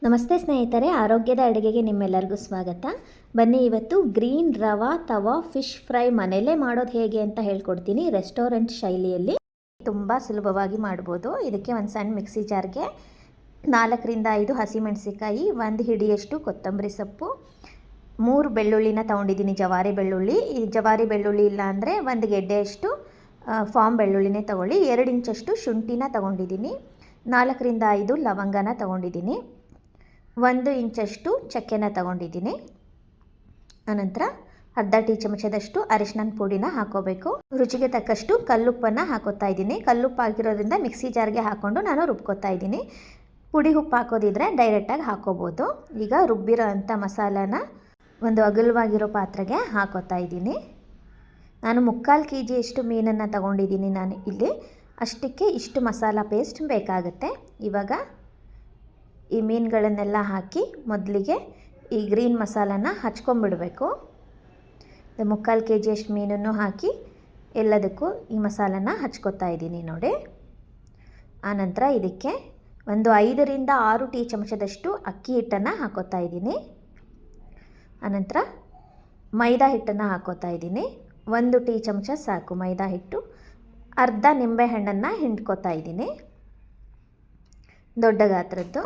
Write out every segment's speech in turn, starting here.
ನಮಸ್ತೆ ಸ್ನೇಹಿತರೆ, ಆರೋಗ್ಯದ ಅಡುಗೆಗೆ ನಿಮ್ಮೆಲ್ಲರಿಗೂ ಸ್ವಾಗತ. ಬನ್ನಿ, ಇವತ್ತು ಗ್ರೀನ್ ರವಾ ತವಾ ಫಿಶ್ ಫ್ರೈ ಮನೆಯಲ್ಲೇ ಮಾಡೋದು ಹೇಗೆ ಅಂತ ಹೇಳ್ಕೊಡ್ತೀನಿ. ರೆಸ್ಟೋರೆಂಟ್ ಶೈಲಿಯಲ್ಲಿ ತುಂಬ ಸುಲಭವಾಗಿ ಮಾಡ್ಬೋದು. ಇದಕ್ಕೆ ಒಂದು ಸಣ್ಣ ಮಿಕ್ಸಿ ಜಾರ್ಗೆ 4ರಿಂದ 5 ಹಸಿಮೆಣಸಿಕಾಯಿ, 1 ಹಿಡಿಯಷ್ಟು ಕೊತ್ತಂಬರಿ ಸೊಪ್ಪು, 3 ಬೆಳ್ಳುಳ್ಳಿನ ತೊಗೊಂಡಿದ್ದೀನಿ, ಜವಾರಿ ಬೆಳ್ಳುಳ್ಳಿ. ಈ ಜವಾರಿ ಬೆಳ್ಳುಳ್ಳಿ ಇಲ್ಲ ಅಂದರೆ 1 ಗೆಡ್ಡೆಯಷ್ಟು ಫಾರ್ಮ್ ಬೆಳ್ಳುಳ್ಳಿನೇ ತೊಗೊಳ್ಳಿ. 2 ಇಂಚಷ್ಟು ಶುಂಠಿನ ತೊಗೊಂಡಿದ್ದೀನಿ, 4ರಿಂದ 5 ಲವಂಗನ ತೊಗೊಂಡಿದ್ದೀನಿ, 1 ಇಂಚಷ್ಟು ಚಕ್ಕೆನ ತೊಗೊಂಡಿದ್ದೀನಿ. ಅನಂತರ ಅರ್ಧ ಟೀ ಚಮಚದಷ್ಟು ಅರಿಶಿನ ಪುಡಿನ ಹಾಕೋಬೇಕು. ರುಚಿಗೆ ತಕ್ಕಷ್ಟು ಕಲ್ಲುಪ್ಪನ್ನು ಹಾಕೋತಾ ಇದ್ದೀನಿ. ಕಲ್ಲುಪ್ಪು ಹಾಕಿರೋದ್ರಿಂದ ಮಿಕ್ಸಿ ಜಾರ್ಗೆ ಹಾಕ್ಕೊಂಡು ನಾನು ರುಬ್ಕೋತಾ ಇದ್ದೀನಿ. ಪುಡಿ ಉಪ್ಪು ಹಾಕೋದಿದ್ರೆ ಡೈರೆಕ್ಟಾಗಿ ಹಾಕೋಬೋದು. ಈಗ ರುಬ್ಬಿರೋ ಅಂಥ ಮಸಾಲಾನ ಒಂದು ಅಗಲವಾಗಿರೋ ಪಾತ್ರೆಗೆ ಹಾಕೋತಾ ಇದ್ದೀನಿ. ನಾನು 3/4 kg ಮೀನನ್ನು ತೊಗೊಂಡಿದ್ದೀನಿ. ನಾನು ಇಲ್ಲಿ ಅಷ್ಟಕ್ಕೆ ಇಷ್ಟು ಮಸಾಲ ಪೇಸ್ಟ್ ಬೇಕಾಗುತ್ತೆ. ಇವಾಗ ಈ ಮೀನುಗಳನ್ನೆಲ್ಲ ಹಾಕಿ ಮೊದಲಿಗೆ ಈ ಗ್ರೀನ್ ಮಸಾಲಾನ ಹಚ್ಕೊಂಡ್ಬಿಡಬೇಕು. 3/4 kg ಮೀನನ್ನು ಹಾಕಿ ಎಲ್ಲದಕ್ಕೂ ಈ ಮಸಾಲಾನ ಹಚ್ಕೋತಾ ಇದ್ದೀನಿ ನೋಡಿ. ಆನಂತರ ಇದಕ್ಕೆ ಒಂದು 5ರಿಂದ 6 ಟೀ ಚಮಚದಷ್ಟು ಅಕ್ಕಿ ಹಿಟ್ಟನ್ನು ಹಾಕೋತಾ ಇದ್ದೀನಿ. ಆನಂತರ ಮೈದಾ ಹಿಟ್ಟನ್ನು ಹಾಕೋತಾ ಇದ್ದೀನಿ. 1 ಟೀ ಚಮಚ ಸಾಕು ಮೈದಾ ಹಿಟ್ಟು. ಅರ್ಧ ನಿಂಬೆ ಹಣ್ಣನ್ನು ಹಿಂಡ್ಕೋತಾ ಇದ್ದೀನಿ, ದೊಡ್ಡ ಗಾತ್ರದ್ದು.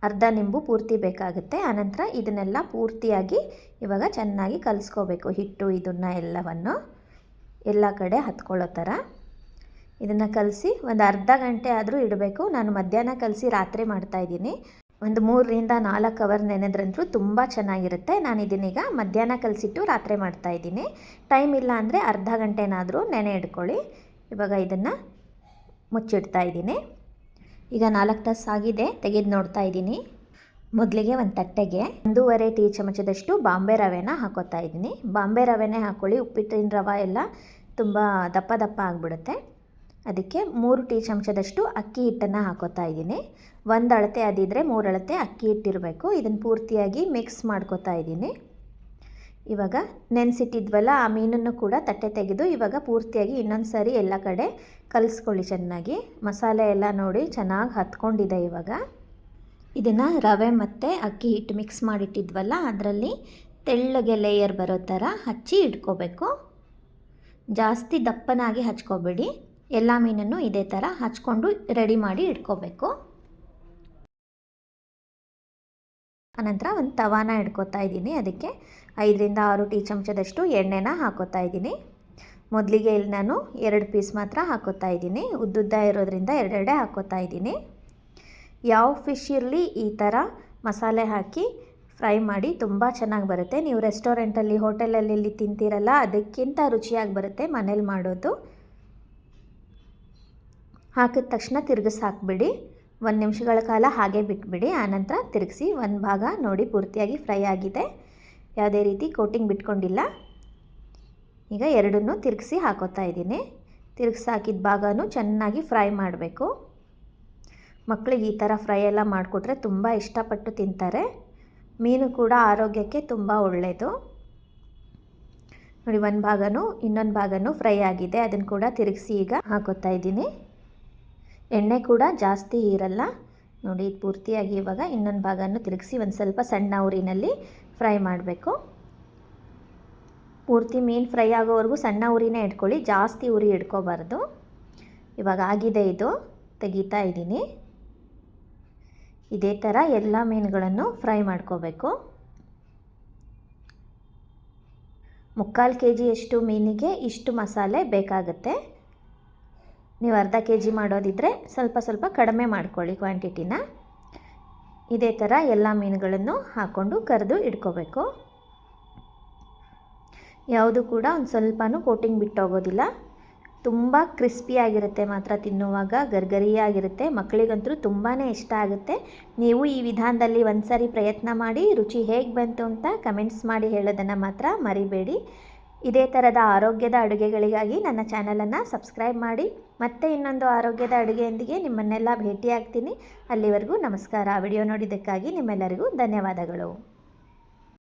ಅರ್ಧ ನಿಂಬು ಪೂರ್ತಿ ಬೇಕಾಗುತ್ತೆ. ಆನಂತರ ಇದನ್ನೆಲ್ಲ ಪೂರ್ತಿಯಾಗಿ ಇವಾಗ ಚೆನ್ನಾಗಿ ಕಲಿಸ್ಕೋಬೇಕು. ಹಿಟ್ಟು ಇದನ್ನು ಎಲ್ಲವನ್ನು ಎಲ್ಲ ಕಡೆ ಹತ್ಕೊಳ್ಳೋ ಥರ ಇದನ್ನು ಕಲಸಿ ಒಂದು ಅರ್ಧ ಗಂಟೆ ಆದರೂ ಇಡಬೇಕು. ನಾನು ಮಧ್ಯಾಹ್ನ ಕಲಸಿ ರಾತ್ರಿ ಮಾಡ್ತಾಯಿದ್ದೀನಿ. ಒಂದು 3ರಿಂದ 4 ಅವರ್ ನೆನೆದ್ರಂತೂ ತುಂಬ ಚೆನ್ನಾಗಿರುತ್ತೆ. ನಾನು ಇದನ್ನೀಗ ಮಧ್ಯಾಹ್ನ ಕಲಸಿಟ್ಟು ರಾತ್ರಿ ಮಾಡ್ತಾಯಿದ್ದೀನಿ. ಟೈಮ್ ಇಲ್ಲ ಅಂದರೆ ಅರ್ಧ ಗಂಟೆನಾದರೂ ನೆನೆ ಇಟ್ಕೊಳ್ಳಿ. ಇವಾಗ ಇದನ್ನು ಮುಚ್ಚಿಡ್ತಾ ಇದ್ದೀನಿ. ಈಗ 4 ತಾಸು ಆಗಿದೆ, ತೆಗೆದು ನೋಡ್ತಾ ಇದ್ದೀನಿ. ಮೊದಲಿಗೆ ಒಂದು ತಟ್ಟೆಗೆ 1.5 ಟೀ ಚಮಚದಷ್ಟು ಬಾಂಬೆ ರವೆನ ಹಾಕೋತಾ ಇದ್ದೀನಿ. ಬಾಂಬೆ ರವೆನೇ ಹಾಕ್ಕೊಳ್ಳಿ, ಉಪ್ಪಿಟ್ಟಿನ ರವೆ ಎಲ್ಲ ತುಂಬ ದಪ್ಪ ದಪ್ಪ ಆಗಿಬಿಡುತ್ತೆ. ಅದಕ್ಕೆ 3 ಟೀ ಚಮಚದಷ್ಟು ಅಕ್ಕಿ ಹಿಟ್ಟನ್ನು ಹಾಕೋತಾ ಇದ್ದೀನಿ. 1 ಅಳತೆ ಅದಿದ್ರೆ 3 ಅಳತೆ ಅಕ್ಕಿ ಹಿಟ್ಟಿರಬೇಕು. ಇದನ್ನು ಪೂರ್ತಿಯಾಗಿ ಮಿಕ್ಸ್ ಮಾಡ್ಕೋತಾ ಇದ್ದೀನಿ. ಇವಾಗ ನೆನೆಸಿಟ್ಟಿದ್ವಲ್ಲ ಆ ಮೀನನ್ನು ಕೂಡ ತಟ್ಟೆ ತೆಗೆದು ಇವಾಗ ಪೂರ್ತಿಯಾಗಿ ಇನ್ನೊಂದು ಸಾರಿ ಎಲ್ಲ ಕಡೆ ಕಲಿಸ್ಕೊಳ್ಳಿ ಚೆನ್ನಾಗಿ. ಮಸಾಲೆ ಎಲ್ಲ ನೋಡಿ ಚೆನ್ನಾಗಿ ಹತ್ಕೊಂಡಿದೆ. ಇವಾಗ ಇದನ್ನು ರವೆ ಮತ್ತು ಅಕ್ಕಿ ಹಿಟ್ಟು ಮಿಕ್ಸ್ ಮಾಡಿಟ್ಟಿದ್ವಲ್ಲ ಅದರಲ್ಲಿ ತೆಳ್ಳಗೆ ಲೇಯರ್ ಬರೋ ಥರ ಹಚ್ಚಿ ಇಟ್ಕೋಬೇಕು. ಜಾಸ್ತಿ ದಪ್ಪನಾಗಿ ಹಚ್ಕೋಬೇಡಿ. ಎಲ್ಲ ಮೀನನ್ನು ಇದೇ ಥರ ಹಚ್ಕೊಂಡು ರೆಡಿ ಮಾಡಿ ಇಟ್ಕೋಬೇಕು. ಅನಂತರ ಒಂದು ತವಾನ ಇಟ್ಕೋತಾ ಇದ್ದೀನಿ. ಅದಕ್ಕೆ 5ರಿಂದ 6 ಟೀ ಚಮಚದಷ್ಟು ಎಣ್ಣೆನ ಹಾಕೋತಾ ಇದ್ದೀನಿ. ಮೊದಲಿಗೆ ಇಲ್ಲಿ ನಾನು 2 ಪೀಸ್ ಮಾತ್ರ ಹಾಕೋತಾ ಇದ್ದೀನಿ. ಉದ್ದುದ್ದ ಇರೋದ್ರಿಂದ 2 ಹಾಕೋತಾ ಇದ್ದೀನಿ. ಯಾವ ಫಿಶ್ ಇರಲಿ ಈ ಥರ ಮಸಾಲೆ ಹಾಕಿ ಫ್ರೈ ಮಾಡಿ ತುಂಬ ಚೆನ್ನಾಗಿ ಬರುತ್ತೆ. ನೀವು ರೆಸ್ಟೋರೆಂಟಲ್ಲಿ ಹೋಟೆಲಲ್ಲಿ ತಿಂತೀರಲ್ಲ ಅದಕ್ಕಿಂತ ರುಚಿಯಾಗಿ ಬರುತ್ತೆ ಮನೇಲಿ ಮಾಡೋದು. ಹಾಕಿದ ತಕ್ಷಣ ತಿರುಗಿಸಿ ಹಾಕಿಬಿಡಿ. 1 ನಿಮಿಷಗಳ ಕಾಲ ಹಾಗೆ ಬಿಟ್ಬಿಡಿ. ಆನಂತರ ತಿರುಗಿಸಿ ಒಂದು ಭಾಗ ನೋಡಿ ಪೂರ್ತಿಯಾಗಿ ಫ್ರೈ ಆಗಿದೆ, ಯಾವುದೇ ರೀತಿ ಕೋಟಿಂಗ್ ಬಿಟ್ಕೊಂಡಿಲ್ಲ. ಈಗ ಎರಡನ್ನೂ ತಿರುಗಿಸಿ ಹಾಕೋತಾ ಇದ್ದೀನಿ. ತಿರುಗಿಸಿ ಹಾಕಿದ ಭಾಗನೂ ಚೆನ್ನಾಗಿ ಫ್ರೈ ಮಾಡಬೇಕು. ಮಕ್ಕಳಿಗೆ ಈ ಥರ ಫ್ರೈ ಎಲ್ಲ ಮಾಡಿಕೊಟ್ರೆ ತುಂಬ ಇಷ್ಟಪಟ್ಟು ತಿಂತಾರೆ. ಮೀನು ಕೂಡ ಆರೋಗ್ಯಕ್ಕೆ ತುಂಬ ಒಳ್ಳೆಯದು ನೋಡಿ. ಒಂದು ಭಾಗನೂ ಇನ್ನೊಂದು ಭಾಗನೂ ಫ್ರೈ ಆಗಿದೆ, ಅದನ್ನು ಕೂಡ ತಿರುಗಿಸಿ ಈಗ ಹಾಕೋತಾ ಇದ್ದೀನಿ. ಎಣ್ಣೆ ಕೂಡ ಜಾಸ್ತಿ ಇರಲ್ಲ ನೋಡಿ. ಪೂರ್ತಿಯಾಗಿ ಇವಾಗ ಇನ್ನೊಂದು ಭಾಗನೂ ತಿರುಗಿಸಿ ಒಂದು ಸ್ವಲ್ಪ ಸಣ್ಣ ಉರಿನಲ್ಲಿ ಫ್ರೈ ಮಾಡಬೇಕು. ಪೂರ್ತಿ ಮೀನು ಫ್ರೈ ಆಗೋವರೆಗೂ ಸಣ್ಣ ಉರಿನೇ ಇಟ್ಕೊಳ್ಳಿ, ಜಾಸ್ತಿ ಉರಿ ಇಟ್ಕೋಬಾರ್ದು. ಇವಾಗ ಆಗಿದೆ, ಇದು ತೆಗಿತಾ ಇದ್ದೀನಿ. ಇದೇ ಥರ ಎಲ್ಲ ಮೀನುಗಳನ್ನು ಫ್ರೈ ಮಾಡ್ಕೋಬೇಕು. 3/4 kg ಮೀನಿಗೆ ಇಷ್ಟು ಮಸಾಲೆ ಬೇಕಾಗುತ್ತೆ. ನೀವು ಅರ್ಧ kg ಮಾಡೋದಿದ್ದರೆ ಸ್ವಲ್ಪ ಕಡಿಮೆ ಮಾಡ್ಕೊಳ್ಳಿ ಕ್ವಾಂಟಿಟಿನ. ಇದೇ ಥರ ಎಲ್ಲ ಮೀನುಗಳನ್ನು ಹಾಕ್ಕೊಂಡು ಕರೆದು ಇಟ್ಕೋಬೇಕು. ಯಾವುದು ಕೂಡ ಒಂದು ಸ್ವಲ್ಪನೂ ಕೋಟಿಂಗ್ ಬಿಟ್ಟೋಗೋದಿಲ್ಲ. ತುಂಬ ಕ್ರಿಸ್ಪಿಯಾಗಿರುತ್ತೆ ಮಾತ್ರ, ತಿನ್ನುವಾಗ ಗರ್ಗರಿಯಾಗಿರುತ್ತೆ. ಮಕ್ಕಳಿಗಂತೂ ತುಂಬಾ ಇಷ್ಟ ಆಗುತ್ತೆ. ನೀವು ಈ ವಿಧಾನದಲ್ಲಿ ಒಂದು ಸಾರಿ ಪ್ರಯತ್ನ ಮಾಡಿ ರುಚಿ ಹೇಗೆ ಬಂತು ಅಂತ ಕಮೆಂಟ್ಸ್ ಮಾಡಿ ಹೇಳೋದನ್ನು ಮಾತ್ರ ಮರಿಬೇಡಿ. ಇದೇ ಥರದ ಆರೋಗ್ಯದ ಅಡುಗೆಗಳಿಗಾಗಿ ನನ್ನ ಚಾನಲನ್ನು ಸಬ್ಸ್ಕ್ರೈಬ್ ಮಾಡಿ. ಮತ್ತೆ ಇನ್ನೊಂದು ಆರೋಗ್ಯದ ಅಡುಗೆಯೊಂದಿಗೆ ನಿಮ್ಮನ್ನೆಲ್ಲ ಭೇಟಿಯಾಗ್ತೀನಿ. ಅಲ್ಲಿವರೆಗೂ ನಮಸ್ಕಾರ. ವಿಡಿಯೋ ನೋಡಿದ್ದಕ್ಕಾಗಿ ನಿಮ್ಮೆಲ್ಲರಿಗೂ ಧನ್ಯವಾದಗಳು.